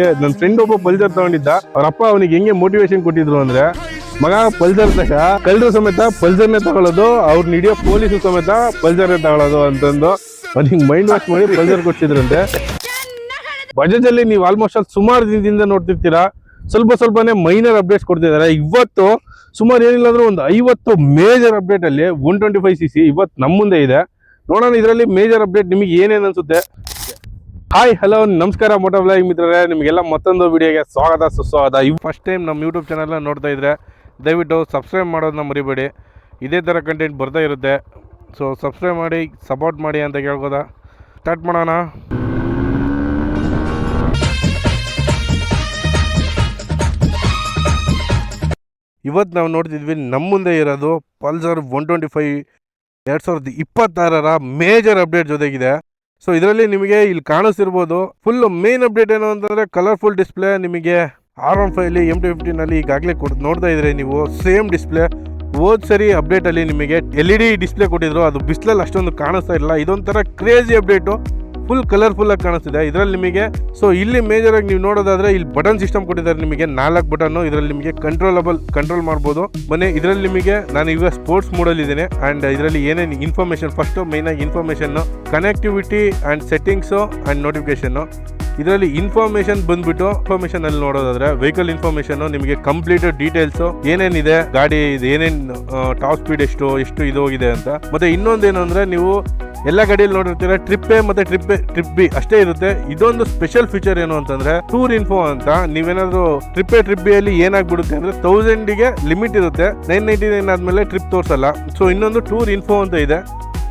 ನನ್ನ ಫ್ರೆಂಡ್ ಒಬ್ಬ ಪಲ್ಸರ್ ತಗೊಂಡಿದ್ದ. ಅವ್ರ ಅಪ್ಪ ಅವನಿಗೆ ಹೆಂಗೆ ಮೋಟಿವೇಶನ್ ಕೊಟ್ಟಿದ್ರು ಅಂದ್ರೆ, ಮಗ ಪಲ್ಸರ್ ತಗ, ಕಳ್ಳರು ಸಮೇತ ಪಲ್ಸರ್ನೇ ತಗೊಳ್ಳೋದು, ಅವ್ರನ್ನ ಹಿಡಿಯೋ ಪೊಲೀಸು ಸಮೇತ ಪಲ್ಸರ್ನೇ ತಗೊಳ್ಳೋದು ಅಂತಂದು ಅವ್ನಿಗೆ ಮೈಂಡ್ ವಾಶ್ ಮಾಡಿ ಪಲ್ಸರ್ ಕೊಡ್ತಿದ್ರಂತೆ. ಬಜಾಜ್ ಅಲ್ಲಿ ನೀವು ಆಲ್ಮೋಸ್ಟ್ ಅಲ್ಲಿ ಸುಮಾರು ದಿನದಿಂದ ನೋಡ್ತಿರ್ತೀರಾ, ಸ್ವಲ್ಪನೇ ಮೈನರ್ ಅಪ್ಡೇಟ್ಸ್ ಕೊಡ್ತಿದ್ದಾರೆ. ಇವತ್ತು ಸುಮಾರು ಏನಿಲ್ಲ ಅಂದ್ರೆ ಒಂದು 50 ಮೇಜರ್ ಅಪ್ಡೇಟ್ ಅಲ್ಲಿ 125cc ಇವತ್ತು ನಮ್ಮ ಮುಂದೆ ಇದೆ. ನೋಡೋಣ ಇದರಲ್ಲಿ ಮೇಜರ್ ಅಪ್ಡೇಟ್ ನಿಮಗೆ ಏನೇನು ಅನ್ಸುತ್ತೆ. ಹಾಯ್ ಹಲೋ ನಮಸ್ಕಾರ ಮೋಟೋ ವ್ಲಾಗ್ ಮಿತ್ರರೇ, ನಿಮಗೆಲ್ಲ ಮತ್ತೊಂದು ವಿಡಿಯೋಗೆ ಸ್ವಾಗತ ಸುಸ್ವಾಗತ. ಫಸ್ಟ್ ಟೈಮ್ ನಮ್ಮ ಯೂಟ್ಯೂಬ್ ಚಾನಲ್ನ ನೋಡ್ತಾ ಇದ್ರೆ ದಯವಿಟ್ಟು ಸಬ್ಸ್ಕ್ರೈಬ್ ಮಾಡೋದನ್ನ ಮರಿಬೇಡಿ. ಇದೇ ಥರ ಕಂಟೆಂಟ್ ಬರ್ತಾ ಇರುತ್ತೆ. ಸೊ ಸಬ್ಸ್ಕ್ರೈಬ್ ಮಾಡಿ, ಸಪೋರ್ಟ್ ಮಾಡಿ ಅಂತ ಕೇಳ್ಬೋದ. ಸ್ಟಾರ್ಟ್ ಮಾಡೋಣ. ಇವತ್ತು ನಾವು ನೋಡ್ತಿದ್ವಿ ನಮ್ಮ ಮುಂದೆ ಇರೋದು ಪಲ್ಸರ್ 125 2026 ಮೇಜರ್ ಅಪ್ಡೇಟ್ ಜೊತೆಗಿದೆ. ಸೊ ಇದರಲ್ಲಿ ನಿಮಗೆ ಇಲ್ಲಿ ಕಾಣಿಸ್ತಿರ್ಬೋದು ಫುಲ್ ಮೇನ್ ಅಪ್ಡೇಟ್ ಏನು ಅಂತಂದರೆ ಕಲರ್ಫುಲ್ ಡಿಸ್ಪ್ಲೇ. ನಿಮಗೆ R15 MT15 ಈಗಾಗಲೇ ನೋಡ್ತಾ ಇದ್ರೆ ನೀವು ಸೇಮ್ ಡಿಸ್ಪ್ಲೇ. ಹೋದ್ ಸರಿ ಅಪ್ಡೇಟಲ್ಲಿ ನಿಮಗೆ LED ಡಿಸ್ಪ್ಲೇ ಕೊಟ್ಟಿದ್ರು, ಅದು ಬಿಸಿಲಲ್ಲಿ ಅಷ್ಟೊಂದು ಕಾಣಿಸ್ತಾ ಇಲ್ಲ. ಇದೊಂಥರ ಕ್ರೇಜಿ ಅಪ್ಡೇಟು, ಫುಲ್ ಕಲರ್ಫುಲ್ ಆಗಿ ಕಾಣಿಸ್ತಿದೆ ಇದರಲ್ಲಿ ನಿಮಗೆ. ಸೊ ಇಲ್ಲಿ ಮೇಜರ್ ಆಗಿ ನೀವು ನೋಡೋದಾದ್ರೆ ಇಲ್ಲಿ ಬಟನ್ ಸಿಸ್ಟಮ್ ಕೊಟ್ಟಿದ್ದಾರೆ ನಿಮಗೆ 4 ಬಟನ್. ಇದರಲ್ಲಿ ನಿಮಗೆ ಕಂಟ್ರೋಲ್ ಮಾಡ್ಬೋದು. ಮೊನ್ನೆ ಇದರಲ್ಲಿ ನಿಮಗೆ ನಾನು ಈಗ ಸ್ಪೋರ್ಟ್ಸ್ ಮೋಡಲ್ಲಿ ಇದ್ದೇನೆ. ಅಂಡ್ ಇದರಲ್ಲಿ ಏನೇನು ಇನ್ಫಾರ್ಮೇಶನ್, ಫಸ್ಟ್ ಮೈನ್ ಆಗಿ information, connectivity and settings and notification. ಇದರಲ್ಲಿ ಇನ್ಫಾರ್ಮೇಶನ್ ಬಂದ್ಬಿಟ್ಟು ಇನ್ಫಾರ್ಮೇಶನ್ ಅಲ್ಲಿ ನೋಡೋದಾದ್ರೆ ವೆಹಿಕಲ್ ಇನ್ಫಾರ್ಮೇಶನ್, ನಿಮಗೆ ಕಂಪ್ಲೀಟ್ ಡೀಟೇಲ್ಸ್ ಏನೇನಿದೆ, ಗಾಡಿ ಏನೇನು ಟಾಪ್ ಸ್ಪೀಡ್ ಎಷ್ಟು ಇದು ಹೋಗಿದೆ ಅಂತ. ಮತ್ತೆ ಇನ್ನೊಂದೇನು ಅಂದ್ರೆ ನೀವು ಎಲ್ಲ ಗಾಡಿಯಲ್ಲಿ ನೋಡಿರ್ತೀರ ಟ್ರಿಪ್ ಎ ಮತ್ತೆ ಟ್ರಿಪ್ ಬಿ ಅಷ್ಟೇ ಇರುತ್ತೆ. ಇದೊಂದು ಸ್ಪೆಷಲ್ ಫೀಚರ್ ಏನು ಅಂತಂದ್ರೆ ಟೂರ್ ಇನ್ಫೋ ಅಂತ. ನೀವೇನಾದ್ರು ಟ್ರಿಪ್ ಬಿ ಅಲ್ಲಿ ಏನಾಗ್ಬಿಡುತ್ತೆ ಅಂದ್ರೆ 1000ಗೆ ಲಿಮಿಟ್ ಇರುತ್ತೆ, 999 ಆದ್ಮೇಲೆ ಟ್ರಿಪ್ ತೋರ್ಸಲ್ಲ. ಸೊ ಇನ್ನೊಂದು ಟೂರ್ ಇನ್ಫೋ ಅಂತ ಇದೆ.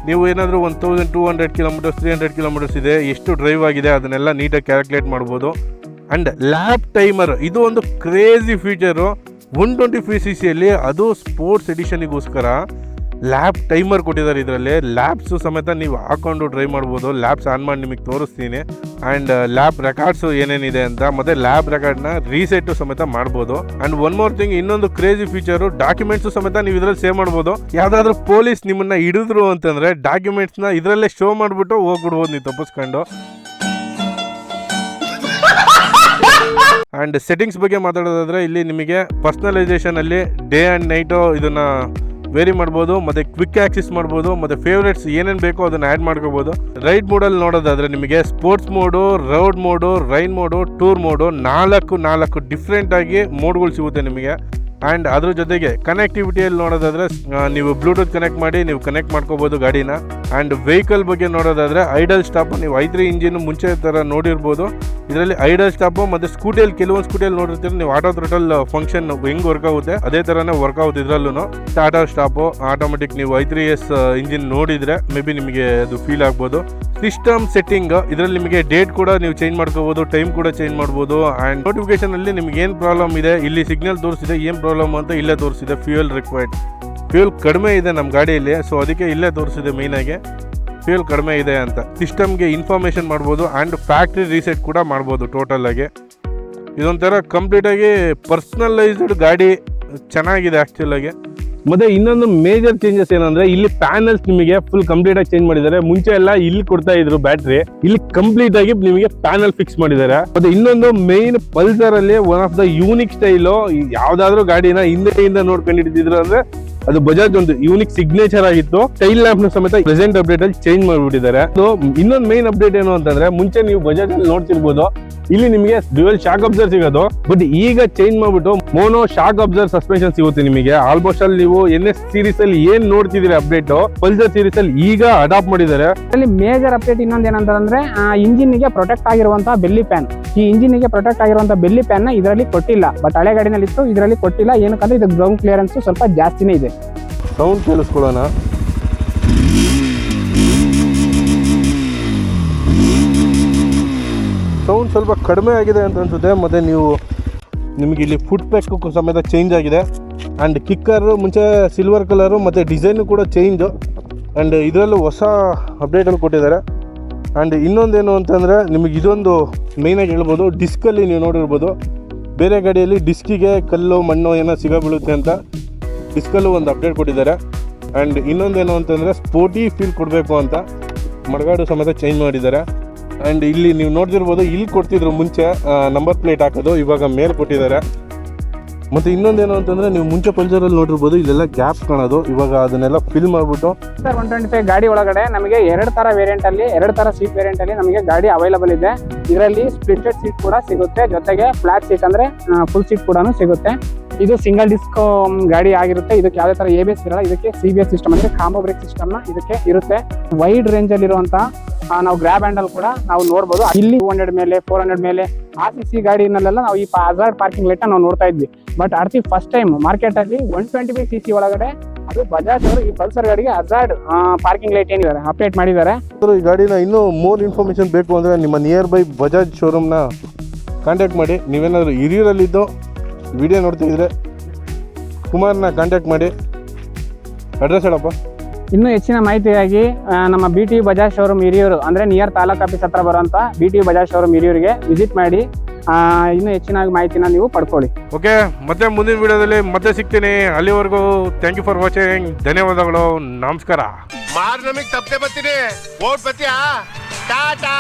ನೀವು ಏನಾದರೂ 1200 ಕಿಲೋಮೀಟರ್ಸ್ 300 ಕಿಲೋಮೀಟರ್ಸ್ ಇದೆ, ಎಷ್ಟು ಡ್ರೈವ್ ಆಗಿದೆ ಅದನ್ನೆಲ್ಲ ನೀಟಾಗಿ ಕ್ಯಾಲ್ಕುಲೇಟ್ ಮಾಡ್ಬೋದು. ಅಂಡ್ ಲ್ಯಾಪ್ ಟೈಮರ್, ಇದು ಒಂದು ಕ್ರೇಜಿ ಫೀಚರು 125cc ಅದು ಸ್ಪೋರ್ಟ್ಸ್ ಎಡಿಷನ್ಗೋಸ್ಕರ ಲ್ಯಾಪ್ ಟೈಮರ್ ಕೊಟ್ಟಿದ್ದಾರೆ. ಇದರಲ್ಲಿ ಲ್ಯಾಬ್ಸು ಸಮೇತ ನೀವು ಹಾಕೊಂಡು ಡ್ರೈವ್ ಮಾಡ್ಬೋದು. ಲ್ಯಾಬ್ಸ್ ಆನ್ ಮಾಡಿ ನಿಮಗೆ ತೋರಿಸ್ತೀನಿ. ಆ್ಯಂಡ್ ಲ್ಯಾಬ್ ರೆಕಾರ್ಡ್ಸು ಏನೇನಿದೆ ಅಂತ, ಮತ್ತು ಲ್ಯಾಬ್ ರೆಕಾರ್ಡ್ನ ರೀಸೆಟ್ಟು ಸಮೇತ ಮಾಡ್ಬೋದು. ಆ್ಯಂಡ್ ಒನ್ ಮೋರ್ ಥಿಂಗ್, ಇನ್ನೊಂದು ಕ್ರೇಜಿ ಫೀಚರು ಡಾಕ್ಯುಮೆಂಟ್ಸು ಸಮೇತ ನೀವು ಇದರಲ್ಲಿ ಸೇವ್ ಮಾಡ್ಬೋದು. ಯಾವುದಾದ್ರೂ ಪೊಲೀಸ್ ನಿಮ್ಮನ್ನು ಹಿಡಿದ್ರು ಅಂತಂದರೆ ಡಾಕ್ಯುಮೆಂಟ್ಸ್ನ ಇದರಲ್ಲೇ ಶೋ ಮಾಡಿಬಿಟ್ಟು ಹೋಗ್ಬಿಡ್ಬೋದು ನೀವು ತಪ್ಪಿಸ್ಕೊಂಡು. ಆ್ಯಂಡ್ ಸೆಟ್ಟಿಂಗ್ಸ್ ಬಗ್ಗೆ ಮಾತಾಡೋದಾದರೆ ಇಲ್ಲಿ ನಿಮಗೆ ಪರ್ಸ್ನಲೈಸೇಷನಲ್ಲಿ ಡೇ ಆ್ಯಂಡ್ ನೈಟು ಇದನ್ನು ವೇರಿ ಮಾಡ್ಬೋದು, ಮತ್ತು ಕ್ವಿಕ್ ಆಕ್ಸಿಸ್ ಮಾಡ್ಬೋದು, ಮತ್ತು ಫೇವ್ರೇಟ್ಸ್ ಏನೇನು ಬೇಕೋ ಅದನ್ನು ಆ್ಯಡ್ ಮಾಡ್ಕೋಬೋದು. ರೈಡ್ ಮೋಡಲ್ಲಿ ನೋಡೋದಾದರೆ ನಿಮಗೆ sports mode, road mode, rain mode, tour mode, 4 ಡಿಫ್ರೆಂಟಾಗಿ ಮೋಡ್ಗಳು ಸಿಗುತ್ತೆ ನಿಮಗೆ. ಆ್ಯಂಡ್ ಅದ್ರ ಜೊತೆಗೆ ಕನೆಕ್ಟಿವಿಟಿಯಲ್ಲಿ ನೋಡೋದಾದರೆ ನೀವು ಬ್ಲೂಟೂತ್ ಕನೆಕ್ಟ್ ಮಾಡಿ ನೀವು ಕನೆಕ್ಟ್ ಮಾಡ್ಕೋಬೋದು ಗಾಡಿನ. ಆ್ಯಂಡ್ ವೆಹಿಕಲ್ ಬಗ್ಗೆ ನೋಡೋದಾದರೆ ಐಡಲ್ ಸ್ಟಾಪ್, ನೀವು i3 ಇಂಜಿನ್ ಮುಂಚೆ ಥರ ನೋಡಿರ್ಬೋದು. ಇದರಲ್ಲಿ ಐಡಲ್ ಸ್ಟಾಪು ಮತ್ತು ಸ್ಕೂಟಿಯಲ್ಲಿ ಕೆಲವೊಂದು ಸ್ಕೂಟಿಯಲ್ಲಿ ನೋಡಿರ್ತೀರಿ ನೀವು ಆಟೋ ಥ್ರೋಟಲ್ ಫಂಕ್ಷನ್ ಹೆಂಗೆ ವರ್ಕ್ ಆಗುತ್ತೆ ಅದೇ ಥರನೇ ವರ್ಕ್ ಆಗುತ್ತೆ ಇದರಲ್ಲೂ. ಸ್ಟಾರ್ಟರ್ ಸ್ಟಾಪು ಆಟೋಮೆಟಿಕ್, ನೀವು i3s ಇಂಜಿನ್ ನೋಡಿದರೆ ಮೇ ಬಿ ನಿಮಗೆ ಅದು ಫೀಲ್ ಆಗ್ಬೋದು. ಸಿಸ್ಟಮ್ ಸೆಟ್ಟಿಂಗ್, ಇದರಲ್ಲಿ ನಿಮಗೆ ಡೇಟ್ ಕೂಡ ನೀವು ಚೇಂಜ್ ಮಾಡ್ಕೋಬೋದು, ಟೈಮ್ ಕೂಡ ಚೇಂಜ್ ಮಾಡ್ಬೋದು. ಆ್ಯಂಡ್ ನೋಟಿಫಿಕೇಶನಲ್ಲಿ ನಿಮ್ಗೆ ಏನು ಪ್ರಾಬ್ಲಮ್ ಇದೆ, ಇಲ್ಲಿ ಸಿಗ್ನಲ್ ತೋರಿಸಿದೆ, ಏನು ಪ್ರಾಬ್ಲಮ್ ಅಂತ ಇಲ್ಲೇ ತೋರಿಸಿದೆ. ಫ್ಯೂಯಲ್ ರಿಕ್ವೈರ್ಡ್, ಫ್ಯೂಯಲ್ ಕಡಿಮೆ ಇದೆ ನಮ್ಮ ಗಾಡಿಯಲ್ಲಿ, ಸೊ ಅದಕ್ಕೆ ಇಲ್ಲೇ ತೋರಿಸಿದೆ ಮೇಯ್ನಾಗಿ ಫ್ಯೂಯಲ್ ಕಡಿಮೆ ಇದೆ ಅಂತ. ಸಿಸ್ಟಮ್ಗೆ ಇನ್ಫಾರ್ಮೇಷನ್ ಮಾಡ್ಬೋದು ಆ್ಯಂಡ್ ಫ್ಯಾಕ್ಟ್ರಿ ರೀಸೆಟ್ ಕೂಡ ಮಾಡ್ಬೋದು. ಟೋಟಲಾಗಿ ಇದೊಂಥರ ಕಂಪ್ಲೀಟಾಗಿ ಪರ್ಸ್ನಲೈಸ್ಡ್ ಗಾಡಿ, ಚೆನ್ನಾಗಿದೆ ಆ್ಯಕ್ಚುಲಾಗಿ. ಮತ್ತೆ ಇನ್ನೊಂದು ಮೇಜರ್ ಚೇಂಜಸ್ ಏನಂದ್ರೆ ಇಲ್ಲಿ ಪ್ಯಾನಲ್ಸ್ ನಿಮಗೆ ಫುಲ್ ಕಂಪ್ಲೀಟ್ ಆಗಿ ಚೇಂಜ್ ಮಾಡಿದ್ದಾರೆ. ಮುಂಚೆ ಎಲ್ಲ ಇಲ್ಲಿ ಕೊಡ್ತಾ ಇದ್ರು ಬ್ಯಾಟ್ರಿ, ಇಲ್ಲಿ ಕಂಪ್ಲೀಟ್ ಆಗಿ ನಿಮಗೆ ಪ್ಯಾನಲ್ ಫಿಕ್ಸ್ ಮಾಡಿದ್ದಾರೆ. ಮತ್ತೆ ಇನ್ನೊಂದು ಮೇನ್ ಪಲ್ಸರ್ ಅಲ್ಲಿ one of the unique style, ಯಾವ್ದಾದ್ರು ಗಾಡಿನ ಹಿಂದೆಯಿಂದ ನೋಡ್ಕೊಂಡಿದ್ರು ಅಂದ್ರೆ ಅದು ಬಜಾಜ್ ಒಂದು ಯೂನಿಕ್ ಸಿಗ್ನೇಚರ್ ಆಗಿತ್ತು. ಟೈಲ್ ಲ್ಯಾಂಪ್ ನ ಸಮೇತ ಪ್ರೆಸೆಂಟ್ ಅಪ್ಡೇಟ್ ಅಲ್ಲಿ ಚೇಂಜ್ ಮಾಡಿಬಿಟ್ಟಿದ್ದಾರೆ. ಇನ್ನೊಂದು ಮೇನ್ ಅಪ್ಡೇಟ್ ಏನು ಅಂತಂದ್ರೆ ಮುಂಚೆ ನೀವು ಬಜಾಜ್ ಅಲ್ಲಿ ನೋಡ್ತಿರ್ಬೋದು ಇಲ್ಲಿ ನಿಮಗೆ ಡ್ಯುಯಲ್ ಶಾಕ್ ಅಬ್ಸರ್ವ್ ಸಿಗೋದು, ಬಟ್ ಈಗ ಚೇಂಜ್ ಮಾಡ್ಬಿಟ್ಟು ಮೋನೋ ಶಾಕ್ ಅಬ್ಸರ್ವ್ ಸಸ್ಪೆನ್ಷನ್ ಸಿಗುತ್ತೆ ನಿಮಗೆ. ಆಲ್ಮೋಸ್ಟ್ ಅಲ್ಲಿ ನೀವು NS ಸೀರೀಸ್ ಅಲ್ಲಿ ಏನ್ ನೋಡ್ತಿದ್ದೀರಿ ಅಪ್ಡೇಟ್ ಪಲ್ಸರ್ ಸೀರೀಸ್ ಅಲ್ಲಿ ಈಗ ಅಡಾಪ್ಟ್ ಮಾಡಿದ್ದಾರೆ. ಅಲ್ಲಿ ಮೇಜರ್ ಅಪ್ಡೇಟ್ ಇನ್ನೊಂದು ಏನಂತಂದ್ರೆ ಇಂಜಿನ್ ಗೆ ಪ್ರೊಟೆಕ್ಟ್ ಆಗಿರುವಂತಹ ಬೆಲ್ಲಿ ಪ್ಯಾನ್, ಈ ಇಂಜಿನ್ ಗೆ ಪ್ರೊಟೆಕ್ಟ್ ಆಗಿರುವಂತಹ ಬೆಲ್ಲಿ ಪ್ಯಾನ್ ನ ಇದರಲ್ಲಿ ಕೊಟ್ಟಿಲ್ಲ, ಬಟ್ ಹಳೆ ಗಾಡಿನಲ್ಲಿ ಇತ್ತು, ಇದರಲ್ಲಿ ಕೊಟ್ಟಿಲ್ಲ. ಏನಕ್ಕಂದ್ರೆ ಇದು ಗ್ರೌಂಡ್ ಕ್ಲಿಯರೆನ್ಸ್ ಸ್ವಲ್ಪ ಜಾಸ್ತಿನೇ ಇದೆ. ಸೌಂಡ್ ಕೇಳಿಸ್ಕೊಳ್ಳೋಣ. ಸೌಂಡ್ ಸ್ವಲ್ಪ ಕಡಿಮೆ ಆಗಿದೆ ಅಂತ ಅನ್ಸುತ್ತೆ. ಮತ್ತು ನಿಮಗೆ ಇಲ್ಲಿ ಫುಟ್ ಪ್ಯಾಕ್ ಸಮೇತ ಚೇಂಜ್ ಆಗಿದೆ. ಆ್ಯಂಡ್ ಕಿಕ್ಕರು ಮುಂಚೆ ಸಿಲ್ವರ್ ಕಲರು ಮತ್ತು ಡಿಸೈನು ಕೂಡ ಚೇಂಜು. ಆ್ಯಂಡ್ ಇದರಲ್ಲೂ ಹೊಸ ಅಪ್ಡೇಟಲ್ಲಿ ಕೊಟ್ಟಿದ್ದಾರೆ. ಆ್ಯಂಡ್ ಇನ್ನೊಂದೇನು ಅಂತಂದರೆ ನಿಮಗೆ ಇದೊಂದು ಮೇಯ್ನಾಗಿ ಹೇಳ್ಬೋದು, ಡಿಸ್ಕಲ್ಲಿ ನೀವು ನೋಡಿರ್ಬೋದು ಬೇರೆ ಗಾಡಿಯಲ್ಲಿ ಡಿಸ್ಕಿಗೆ ಕಲ್ಲು ಮಣ್ಣು ಏನೋ ಸಿಗಬೀಳುತ್ತೆ ಅಂತ ಡಿಸ್ಕಲ್ಲೂ ಒಂದು ಅಪ್ಡೇಟ್ ಕೊಟ್ಟಿದ್ದಾರೆ. ಆ್ಯಂಡ್ ಇನ್ನೊಂದೇನು ಅಂತಂದರೆ ಸ್ಪೋರ್ಟಿ ಫೀಲ್ ಕೊಡಬೇಕು ಅಂತ ಮಡಗಾಡು ಸಮೇತ ಚೇಂಜ್ ಮಾಡಿದ್ದಾರೆ. ಆ್ಯಂಡ್ ಇಲ್ಲಿ ನೀವು ನೋಡ್ತಿರ್ಬೋದು, ಇಲ್ಲಿ ಕೊಡ್ತಿದ್ರು ಮುಂಚೆ ನಂಬರ್ ಪ್ಲೇಟ್ ಹಾಕೋದು, ಇವಾಗ ಮೇಲೆ ಕೊಟ್ಟಿದ್ದಾರೆ. ಮತ್ತು ಇನ್ನೊಂದೇನು ಅಂತಂದರೆ, ನೀವು ಮುಂಚೆ ಪಲ್ಸರಲ್ಲಿ ನೋಡಿರ್ಬೋದು, ಇಲ್ಲೆಲ್ಲ ಗ್ಯಾಪ್ ಕಾಣೋದು, ಇವಾಗ ಅದನ್ನೆಲ್ಲ ಫಿಲ್ ಮಾಡಿಬಿಟ್ಟು 125 ಗಾಡಿ ಒಳಗಡೆ ನಮಗೆ 2 ಥರ ವೇರಿಯಂಟಲ್ಲಿ 2 ಥರ ಸೀಟ್ ವೇರಿಯಂಟಲ್ಲಿ ನಮಗೆ ಗಾಡಿ ಅವೈಲಬಲ್ ಇದೆ. ಇದರಲ್ಲಿ ಸ್ಪ್ಲಿಟೆಡ್ ಸೀಟ್ ಕೂಡ ಸಿಗುತ್ತೆ, ಜೊತೆಗೆ ಫ್ಲಾಟ್ ಸೀಟ್ ಅಂದರೆ ಫುಲ್ ಸೀಟ್ ಕೂಡ ಸಿಗುತ್ತೆ. ಇದು ಸಿಂಗಲ್ ಡಿಸ್ಕ್ ಗಾಡಿ ಆಗಿರುತ್ತೆ. ಇದಕ್ಕೆ ಯಾವುದೇ ಥರ ABS ಇರಲ್ಲ. ಇದಕ್ಕೆ CBS ಸಿಸ್ಟಮ್ ಅಂದರೆ ಕಾಂಬೋ ಬ್ರೇಕ್ ಸಿಸ್ಟಮ್ನ ಇದಕ್ಕೆ ಇರುತ್ತೆ. ವೈಡ್ ರೇಂಜಲ್ಲಿರುವಂಥ ನಾವು ಗ್ರ್ಯಾಬ್ ಹ್ಯಾಂಡಲ್ ಕೂಡ ನಾವು ನೋಡ್ಬೋದು. ಇಲ್ಲಿ 200 ಮೇಲೆ 400 ಮೇಲೆ RCC ಗಾಡಿನಲ್ಲೆಲ್ಲ ನಾವು ಈ ಹಜಾರ್ಡ್ ಪಾರ್ಕಿಂಗ್ ಲೈಟ್ನ ನಾವು ನೋಡ್ತಾ ಇದ್ವಿ. ಬಟ್ ಫಸ್ಟ್ ಟೈಮ್ ಮಾರ್ಕೆಟಲ್ಲಿ 125cc ಒಳಗಡೆ ಅದು ಬಜಾಜ್ ಅವರು ಈ ಪಲ್ಸರ್ ಗಾಡಿಗೆ ಹಜಾರ್ಡ್ ಪಾರ್ಕಿಂಗ್ ಲೈಟ್ ಏನಿದ್ದಾರೆ ಅಪ್ಡೇಟ್ ಮಾಡಿದ್ದಾರೆ. ಈ ಗಾಡಿನ ಇನ್ನೂ ಮೋರ್ ಇನ್ಫಾರ್ಮೇಷನ್ ಬೇಕು ಅಂದರೆ ನಿಮ್ಮ ನಿಯರ್ ಬೈ ಬಜಾಜ್ ಶೋರೂಮ್ನ ಕಾಂಟ್ಯಾಕ್ಟ್ ಮಾಡಿ. ನೀವೇನಾದರೂ ಹಿರಿಯೂರಲ್ಲಿದ್ದು ವಿಡಿಯೋ ನೋಡ್ತಿದ್ರೆ ಕುಮಾರ್ನ ಕಾಂಟ್ಯಾಕ್ಟ್ ಮಾಡಿ. ಅಡ್ರೆಸ್ ಹೇಳಪ್ಪ. ಇನ್ನೂ ಹೆಚ್ಚಿನ ಮಾಹಿತಿಯಾಗಿ ನಮ್ಮ BT ಬಜಾಜ್ ಶೋರೂಮ್ ಹಿರಿಯೂರು ಅಂದರೆ ನಿಯರ್ ತಾಲೂಕು ಆಫೀಸ್ ಹತ್ರ ಬರುವಂಥ BT ಬಜಾಜ್ ಶೋರೂಮ್ ಹಿರಿಯೂರಿಗೆ ವಿಸಿಟ್ ಮಾಡಿ. ಇನ್ನೂ ಹೆಚ್ಚಿನ ಮಾಹಿತಿನ ನೀವು ಪಡ್ಕೊಳ್ಳಿ. ಓಕೆ, ಮತ್ತೆ ಮುಂದಿನ ವಿಡಿಯೋದಲ್ಲಿ ಮತ್ತೆ ಸಿಗ್ತೀನಿ. ಅಲ್ಲಿವರೆಗೂ ಥ್ಯಾಂಕ್ ಯು ಫಾರ್ ವಾಚಿಂಗ್. ಧನ್ಯವಾದಗಳು, ನಮಸ್ಕಾರ. ಮಾರ್ ನಮಗೆ ತಪ್ಪದೆ ಬರ್ತೀನಿ. ಓಟ್ ಬತ್ತೀಯಾ? ಟಾಟಾ.